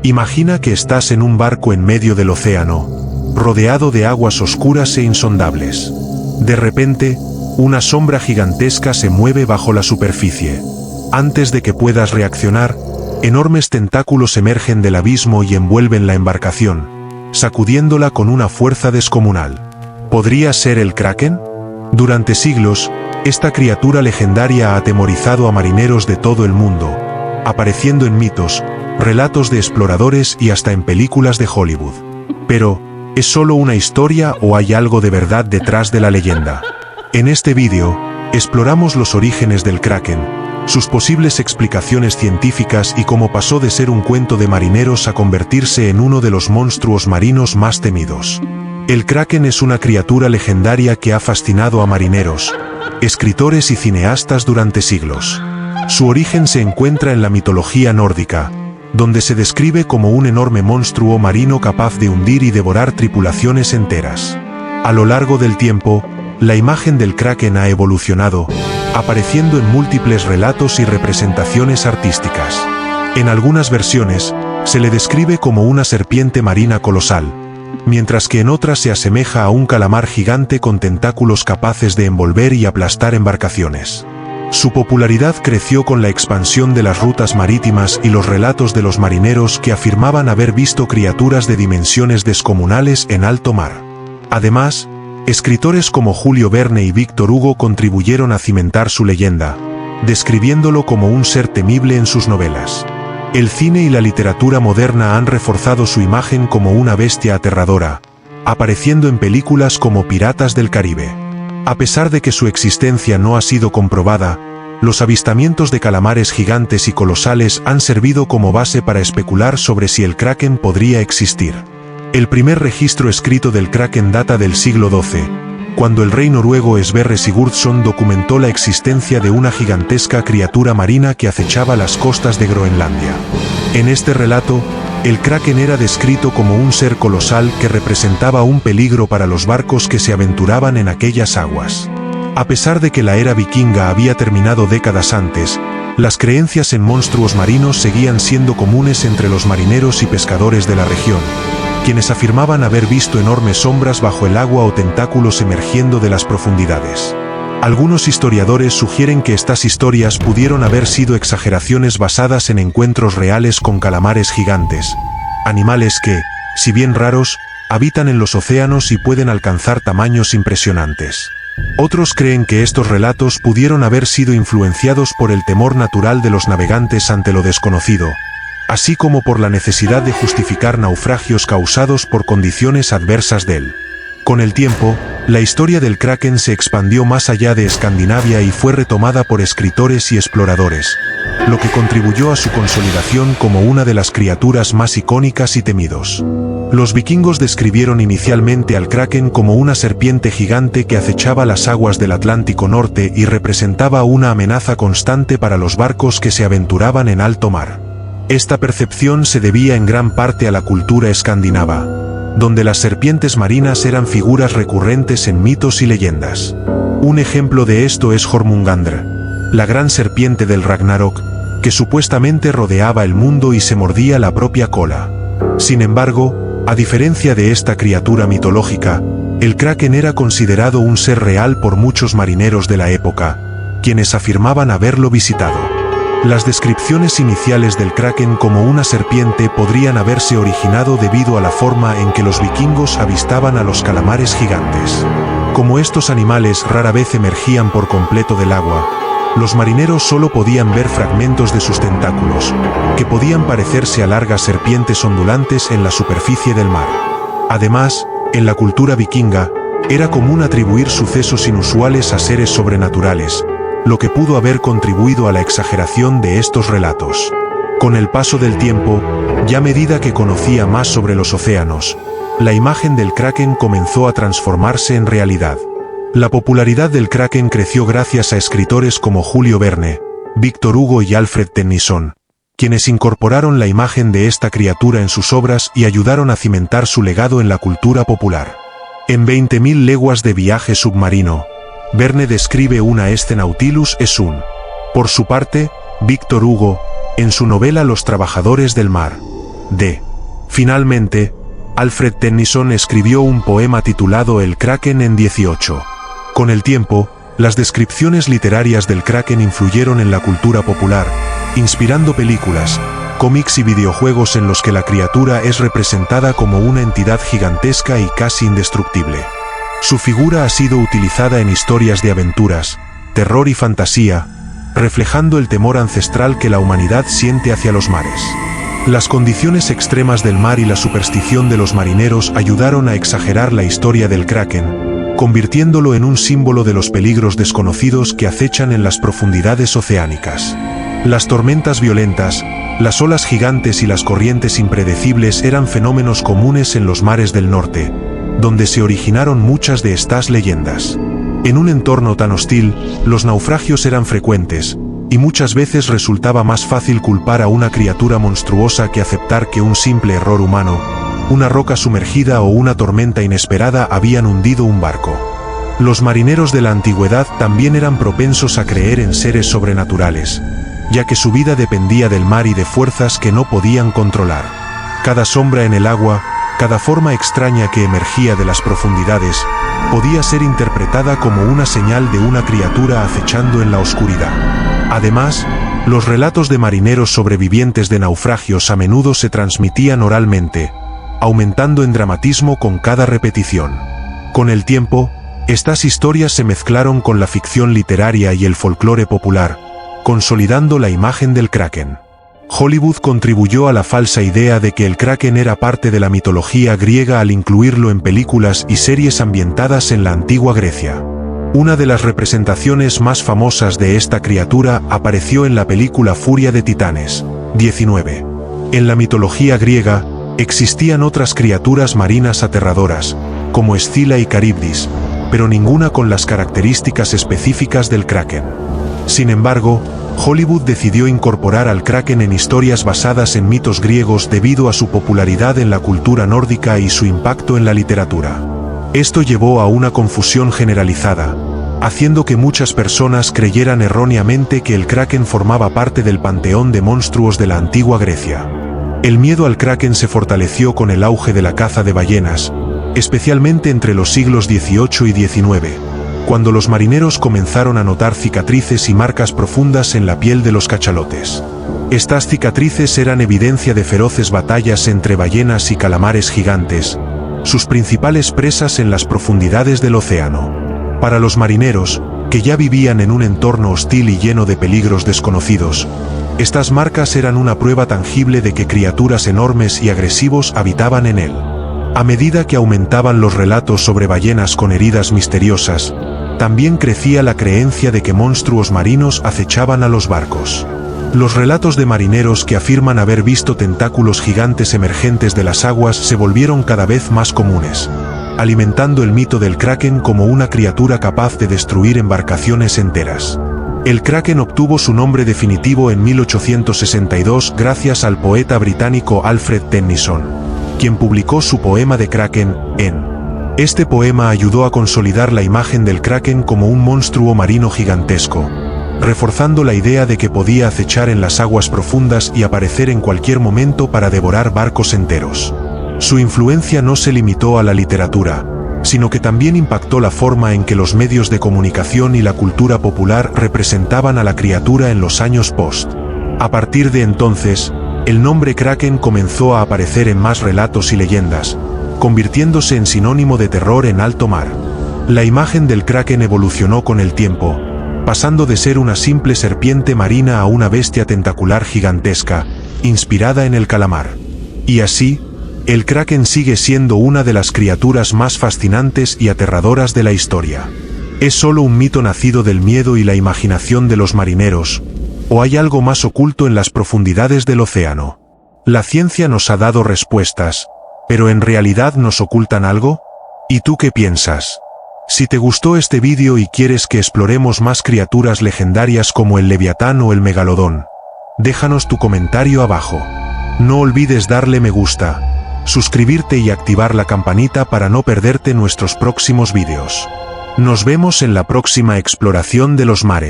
Imagina que estás en un barco en medio del océano, rodeado de aguas oscuras e insondables. De repente, una sombra gigantesca se mueve bajo la superficie. Antes de que puedas reaccionar, enormes tentáculos emergen del abismo y envuelven la embarcación, sacudiéndola con una fuerza descomunal. ¿Podría ser el Kraken? Durante siglos, esta criatura legendaria ha atemorizado a marineros de todo el mundo, apareciendo en mitos, relatos de exploradores y hasta en películas de Hollywood. Pero, ¿es solo una historia o hay algo de verdad detrás de la leyenda? En este vídeo, exploramos los orígenes del Kraken, sus posibles explicaciones científicas y cómo pasó de ser un cuento de marineros a convertirse en uno de los monstruos marinos más temidos. El Kraken es una criatura legendaria que ha fascinado a marineros, escritores y cineastas durante siglos. Su origen se encuentra en la mitología nórdica, donde se describe como un enorme monstruo marino capaz de hundir y devorar tripulaciones enteras. A lo largo del tiempo, la imagen del Kraken ha evolucionado, apareciendo en múltiples relatos y representaciones artísticas. En algunas versiones, se le describe como una serpiente marina colosal, mientras que en otras se asemeja a un calamar gigante con tentáculos capaces de envolver y aplastar embarcaciones. Su popularidad creció con la expansión de las rutas marítimas y los relatos de los marineros que afirmaban haber visto criaturas de dimensiones descomunales en alto mar. Además, escritores como Julio Verne y Víctor Hugo contribuyeron a cimentar su leyenda, describiéndolo como un ser temible en sus novelas. El cine y la literatura moderna han reforzado su imagen como una bestia aterradora, apareciendo en películas como Piratas del Caribe. A pesar de que su existencia no ha sido comprobada, los avistamientos de calamares gigantes y colosales han servido como base para especular sobre si el Kraken podría existir. El primer registro escrito del Kraken data del siglo XII, cuando el rey noruego Sverre Sigurdsson documentó la existencia de una gigantesca criatura marina que acechaba las costas de Groenlandia. En este relato, el Kraken era descrito como un ser colosal que representaba un peligro para los barcos que se aventuraban en aquellas aguas. A pesar de que la era vikinga había terminado décadas antes, las creencias en monstruos marinos seguían siendo comunes entre los marineros y pescadores de la región, quienes afirmaban haber visto enormes sombras bajo el agua o tentáculos emergiendo de las profundidades. Algunos historiadores sugieren que estas historias pudieron haber sido exageraciones basadas en encuentros reales con calamares gigantes, animales que, si bien raros, habitan en los océanos y pueden alcanzar tamaños impresionantes. Otros creen que estos relatos pudieron haber sido influenciados por el temor natural de los navegantes ante lo desconocido, así como por la necesidad de justificar naufragios causados por condiciones adversas del. Con el tiempo, la historia del Kraken se expandió más allá de Escandinavia y fue retomada por escritores y exploradores, lo que contribuyó a su consolidación como una de las criaturas más icónicas y temidos. Los vikingos describieron inicialmente al Kraken como una serpiente gigante que acechaba las aguas del Atlántico Norte y representaba una amenaza constante para los barcos que se aventuraban en alto mar. Esta percepción se debía en gran parte a la cultura escandinava, donde las serpientes marinas eran figuras recurrentes en mitos y leyendas. Un ejemplo de esto es Jormungandr, la gran serpiente del Ragnarok, que supuestamente rodeaba el mundo y se mordía la propia cola. Sin embargo, a diferencia de esta criatura mitológica, el Kraken era considerado un ser real por muchos marineros de la época, quienes afirmaban haberlo visitado. Las descripciones iniciales del Kraken como una serpiente podrían haberse originado debido a la forma en que los vikingos avistaban a los calamares gigantes. Como estos animales rara vez emergían por completo del agua, los marineros solo podían ver fragmentos de sus tentáculos, que podían parecerse a largas serpientes ondulantes en la superficie del mar. Además, en la cultura vikinga, era común atribuir sucesos inusuales a seres sobrenaturales, lo que pudo haber contribuido a la exageración de estos relatos. Con el paso del tiempo, y a medida que conocía más sobre los océanos, la imagen del Kraken comenzó a transformarse en realidad. La popularidad del Kraken creció gracias a escritores como Julio Verne, Víctor Hugo y Alfred Tennyson, quienes incorporaron la imagen de esta criatura en sus obras y ayudaron a cimentar su legado en la cultura popular. En 20.000 leguas de viaje submarino, Verne describe una Este Nautilus es un. Por su parte, Víctor Hugo, en su novela Los trabajadores del mar, Finalmente, Alfred Tennyson escribió un poema titulado El Kraken en 18. Con el tiempo, las descripciones literarias del Kraken influyeron en la cultura popular, inspirando películas, cómics y videojuegos en los que la criatura es representada como una entidad gigantesca y casi indestructible. Su figura ha sido utilizada en historias de aventuras, terror y fantasía, reflejando el temor ancestral que la humanidad siente hacia los mares. Las condiciones extremas del mar y la superstición de los marineros ayudaron a exagerar la historia del Kraken, convirtiéndolo en un símbolo de los peligros desconocidos que acechan en las profundidades oceánicas. Las tormentas violentas, las olas gigantes y las corrientes impredecibles eran fenómenos comunes en los mares del norte, donde se originaron muchas de estas leyendas. En un entorno tan hostil, los naufragios eran frecuentes, y muchas veces resultaba más fácil culpar a una criatura monstruosa que aceptar que un simple error humano, una roca sumergida o una tormenta inesperada habían hundido un barco. Los marineros de la antigüedad también eran propensos a creer en seres sobrenaturales, ya que su vida dependía del mar y de fuerzas que no podían controlar. Cada sombra en el agua, cada forma extraña que emergía de las profundidades, podía ser interpretada como una señal de una criatura acechando en la oscuridad. Además, los relatos de marineros sobrevivientes de naufragios a menudo se transmitían oralmente, aumentando en dramatismo con cada repetición. Con el tiempo, estas historias se mezclaron con la ficción literaria y el folclore popular, consolidando la imagen del Kraken. Hollywood contribuyó a la falsa idea de que el Kraken era parte de la mitología griega al incluirlo en películas y series ambientadas en la antigua Grecia. Una de las representaciones más famosas de esta criatura apareció en la película Furia de Titanes, 19. En la mitología griega, existían otras criaturas marinas aterradoras, como Escila y Caribdis, pero ninguna con las características específicas del Kraken. Sin embargo, Hollywood decidió incorporar al Kraken en historias basadas en mitos griegos debido a su popularidad en la cultura nórdica y su impacto en la literatura. Esto llevó a una confusión generalizada, haciendo que muchas personas creyeran erróneamente que el Kraken formaba parte del panteón de monstruos de la antigua Grecia. El miedo al Kraken se fortaleció con el auge de la caza de ballenas, especialmente entre los siglos XVIII y XIX, cuando los marineros comenzaron a notar cicatrices y marcas profundas en la piel de los cachalotes. Estas cicatrices eran evidencia de feroces batallas entre ballenas y calamares gigantes, sus principales presas en las profundidades del océano. Para los marineros, que ya vivían en un entorno hostil y lleno de peligros desconocidos, estas marcas eran una prueba tangible de que criaturas enormes y agresivos habitaban en él. A medida que aumentaban los relatos sobre ballenas con heridas misteriosas, también crecía la creencia de que monstruos marinos acechaban a los barcos. Los relatos de marineros que afirman haber visto tentáculos gigantes emergentes de las aguas se volvieron cada vez más comunes, alimentando el mito del Kraken como una criatura capaz de destruir embarcaciones enteras. El Kraken obtuvo su nombre definitivo en 1862 gracias al poeta británico Alfred Tennyson, quien publicó su poema de Kraken, en. Este poema ayudó a consolidar la imagen del Kraken como un monstruo marino gigantesco, reforzando la idea de que podía acechar en las aguas profundas y aparecer en cualquier momento para devorar barcos enteros. Su influencia no se limitó a la literatura, sino que también impactó la forma en que los medios de comunicación y la cultura popular representaban a la criatura en los años post. A partir de entonces, el nombre Kraken comenzó a aparecer en más relatos y leyendas, convirtiéndose en sinónimo de terror en alto mar. La imagen del Kraken evolucionó con el tiempo, pasando de ser una simple serpiente marina a una bestia tentacular gigantesca, inspirada en el calamar. Y así, el Kraken sigue siendo una de las criaturas más fascinantes y aterradoras de la historia. ¿Es solo un mito nacido del miedo y la imaginación de los marineros, o hay algo más oculto en las profundidades del océano? La ciencia nos ha dado respuestas, ¿pero en realidad nos ocultan algo? ¿Y tú qué piensas? Si te gustó este vídeo y quieres que exploremos más criaturas legendarias como el Leviatán o el Megalodón, déjanos tu comentario abajo. No olvides darle me gusta, suscribirte y activar la campanita para no perderte nuestros próximos vídeos. Nos vemos en la próxima exploración de los mares.